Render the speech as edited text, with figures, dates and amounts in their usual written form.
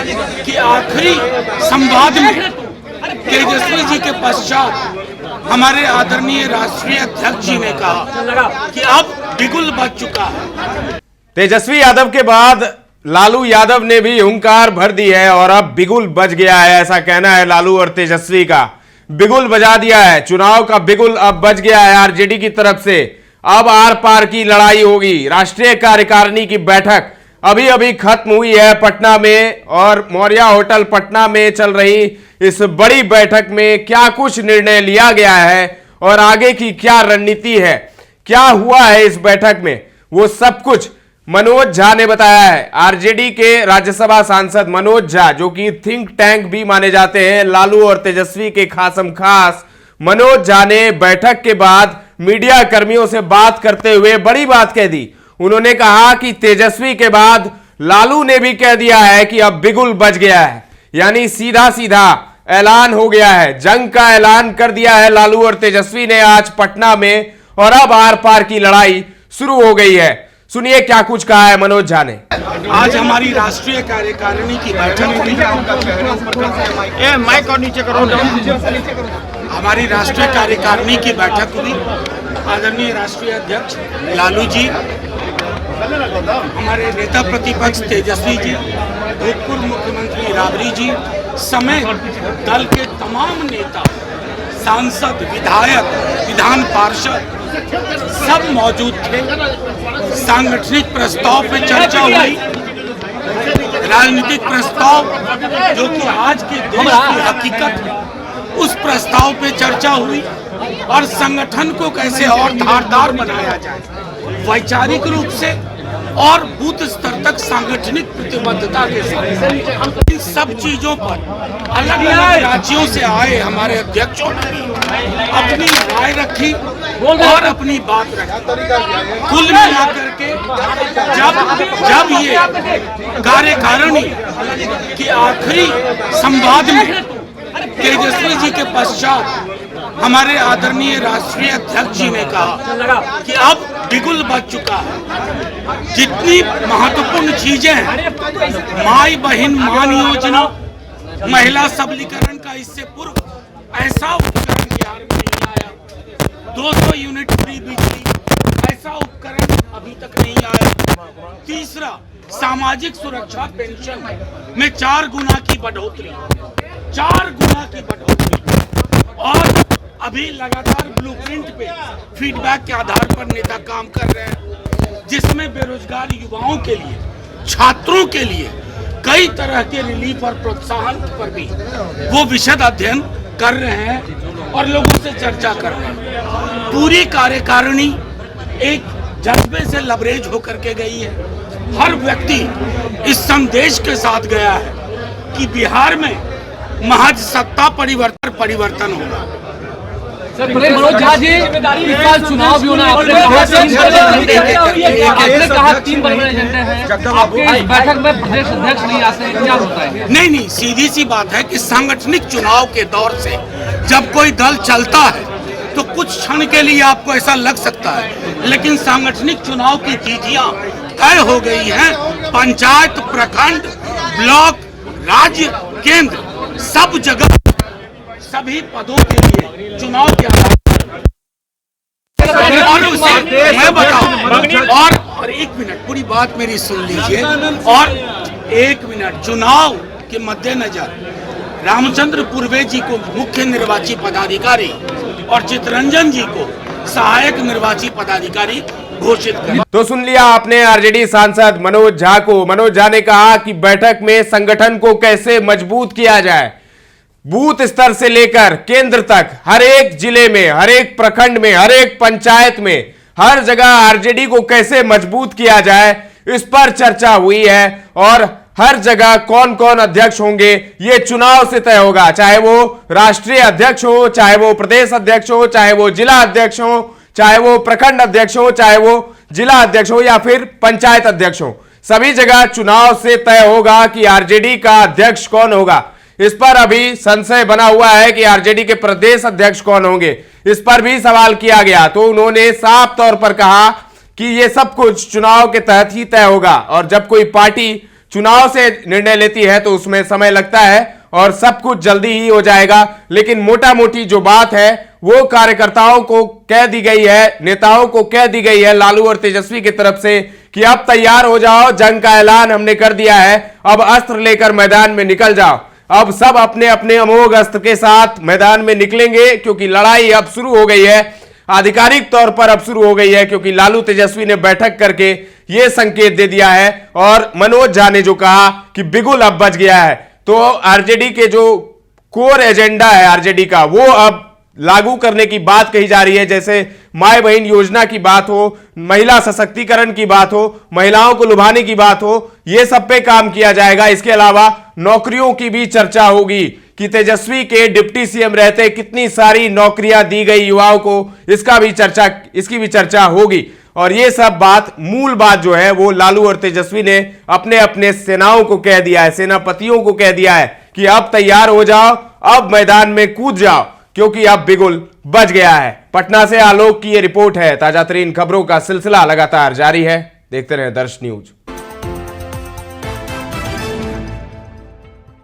कि आखिरी संवाद में तेजस्वी जी के पश्चात हमारे आदरणीय राष्ट्रीय अध्यक्ष जी ने कहा कि अब बिगुल बज चुका है। तेजस्वी यादव के बाद लालू यादव ने भी हुंकार भर दी है और अब बिगुल बज गया है, ऐसा कहना है लालू और तेजस्वी का। बिगुल बजा दिया है, चुनाव का बिगुल अब बज गया है आरजेडी की तरफ से। अब आर पार की लड़ाई होगी। राष्ट्रीय कार्यकारिणी की बैठक अभी अभी खत्म हुई है पटना में, और मौर्या होटल पटना में चल रही इस बड़ी बैठक में क्या कुछ निर्णय लिया गया है और आगे की क्या रणनीति है, क्या हुआ है इस बैठक में, वो सब कुछ मनोज झा ने बताया है। आरजेडी के राज्यसभा सांसद मनोज झा, जो कि थिंक टैंक भी माने जाते हैं लालू और तेजस्वी के खासम खास, मनोज झा ने बैठक के बाद मीडिया कर्मियों से बात करते हुए बड़ी बात कह दी। उन्होंने कहा कि तेजस्वी के बाद लालू ने भी कह दिया है कि अब बिगुल बज गया है, यानी सीधा सीधा ऐलान हो गया है, जंग का ऐलान कर दिया है लालू और तेजस्वी ने आज पटना में, और अब आर पार की लड़ाई शुरू हो गई है। सुनिए क्या कुछ कहा है मनोज झा ने। आज हमारी राष्ट्रीय कार्यकारिणी की बैठक हुई। माइक और नीचे करो। हमारी राष्ट्रीय कार्यकारिणी की बैठक हुई। आदरणीय राष्ट्रीय अध्यक्ष लालू जी, हमारे नेता प्रतिपक्ष तेजस्वी जी, भूतपूर्व मुख्यमंत्री राबड़ी जी समेत दल के तमाम नेता, सांसद, विधायक, विधान पार्षद सब मौजूद थे। सांगठनिक प्रस्ताव पे चर्चा हुई, राजनीतिक प्रस्ताव जो कि आज के देश की हकीकत है, उस प्रस्ताव पे चर्चा हुई, और संगठन को कैसे और धारदार बनाया जाए, वैचारिक रूप से और बूथ स्तर तक सांगठनिक प्रतिबद्धता के साथ। इन सब चीजों पर अलग अलग राज्यों से आए हमारे अध्यक्षों ने अपनी राय रखी और अपनी बात रखी। कुल मिलाकर के जब ये कार्यकारिणी के आखिरी संवाद में तेजस्वी जी के पश्चात हमारे आदरणीय राष्ट्रीय अध्यक्ष जी ने कहा कि अब बिगुल बज चुका है। जितनी महत्वपूर्ण चीजें हैं, माई बहन मान योजना, महिला सबलीकरण का इससे पूर्व ऐसा उपकरण बिहार में नहीं आया। 200 यूनिट फ्री बिजली, ऐसा उपकरण अभी तक नहीं आया। तीसरा, सामाजिक सुरक्षा पेंशन में 4 गुना की बढ़ोतरी, 4 गुना की बढ़ोतरी। और अभी लगातार ब्लूप्रिंट पे फीडबैक के आधार पर नेता काम कर रहे हैं, जिसमें बेरोजगार युवाओं के लिए, छात्रों के लिए कई तरह के रिलीफ और प्रोत्साहन पर भी वो विशद अध्ययन कर रहे हैं और लोगों से चर्चा कर रहे हैं। पूरी कार्यकारिणी एक जज्बे से लबरेज होकर के गई है। हर व्यक्ति इस संदेश के साथ गया है कि बिहार में महज सत्ता परिवर्तन होगा। मनोज झा जी, इस साल चुनाव भी होना, आपने कहा 3 बड़े एजेंडे हैं, आपके बैठक में प्रदेश अध्यक्ष नहीं आते, क्या होता है? नहीं, सीधी सी बात है कि सांगठनिक चुनाव के दौर से जब कोई दल चलता है तो कुछ क्षण के लिए आपको ऐसा लग सकता है, लेकिन सांगठनिक चुनाव की तिथियां तय हो गई हैं। पंचायत, प्रखंड, ब्लॉक, राज्य, केंद्र, सब जगह सभी पदों के लिए चुनाव के आधार पर, और उसे मैं बताऊं, और 1 मिनट पूरी बात मेरी सुन लीजिए, और 1 मिनट, चुनाव के मद्देनजर रामचंद्र पूर्वे जी को मुख्य निर्वाची पदाधिकारी और चितरंजन जी को सहायक निर्वाची पदाधिकारी घोषित कर। तो सुन लिया आपने आरजेडी सांसद मनोज झा को। मनोज झा ने कहा कि बैठक में संगठन को कैसे मजबूत किया जाए, बूथ स्तर से लेकर केंद्र तक, हर एक जिले में, हर एक प्रखंड में, हर एक पंचायत में, हर जगह आरजेडी को कैसे मजबूत किया जाए, इस पर चर्चा हुई है। और हर जगह कौन कौन अध्यक्ष होंगे ये चुनाव से तय होगा, चाहे वो राष्ट्रीय अध्यक्ष हो, चाहे वो प्रदेश अध्यक्ष हो, चाहे वो जिला अध्यक्ष हो, चाहे वो प्रखंड अध्यक्ष हो, चाहे वो जिला अध्यक्ष हो या फिर पंचायत अध्यक्ष हो। सभी जगह चुनाव से तय होगा कि आरजेडी का अध्यक्ष कौन होगा। इस पर अभी संशय बना हुआ है कि आरजेडी के प्रदेश अध्यक्ष कौन होंगे, इस पर भी सवाल किया गया तो उन्होंने साफ तौर पर कहा कि ये सब कुछ चुनाव के तहत ही तय होगा, और जब कोई पार्टी चुनाव से निर्णय लेती है तो उसमें समय लगता है और सब कुछ जल्दी ही हो जाएगा, लेकिन मोटा मोटी जो बात है वो कार्यकर्ताओं को कह दी गई है, नेताओं को कह दी गई है लालू और तेजस्वी की तरफ से कि अब तैयार हो जाओ, जंग का ऐलान हमने कर दिया है, अब अस्त्र लेकर मैदान में निकल जाओ। अब सब अपने अपने अमोघ अस्त्र के साथ मैदान में निकलेंगे, क्योंकि लड़ाई अब शुरू हो गई है, आधिकारिक तौर पर अब शुरू हो गई है, क्योंकि लालू तेजस्वी ने बैठक करके यह संकेत दे दिया है और मनोज झा ने जो कहा कि बिगुल अब बच गया है, तो आरजेडी के जो कोर एजेंडा है आरजेडी का, वो अब लागू करने की बात कही जा रही है। जैसे माय बहन योजना की बात हो, महिला सशक्तिकरण की बात हो, महिलाओं को लुभाने की बात हो, ये सब पे काम किया जाएगा। इसके अलावा नौकरियों की भी चर्चा होगी कि तेजस्वी के डिप्टी सीएम रहते कितनी सारी नौकरियां दी गई युवाओं को, इसकी भी चर्चा होगी। और ये सब बात, मूल बात जो है वो लालू और तेजस्वी ने अपने अपने सेनाओं को कह दिया है, सेनापतियों को कह दिया है कि अब तैयार हो जाओ, अब मैदान में कूद जाओ, क्योंकि अब बिगुल बच गया है। पटना से आलोक की ये रिपोर्ट है। ताजा तरीन खबरों का सिलसिला लगातार जारी है, देखते रहें दर्श न्यूज।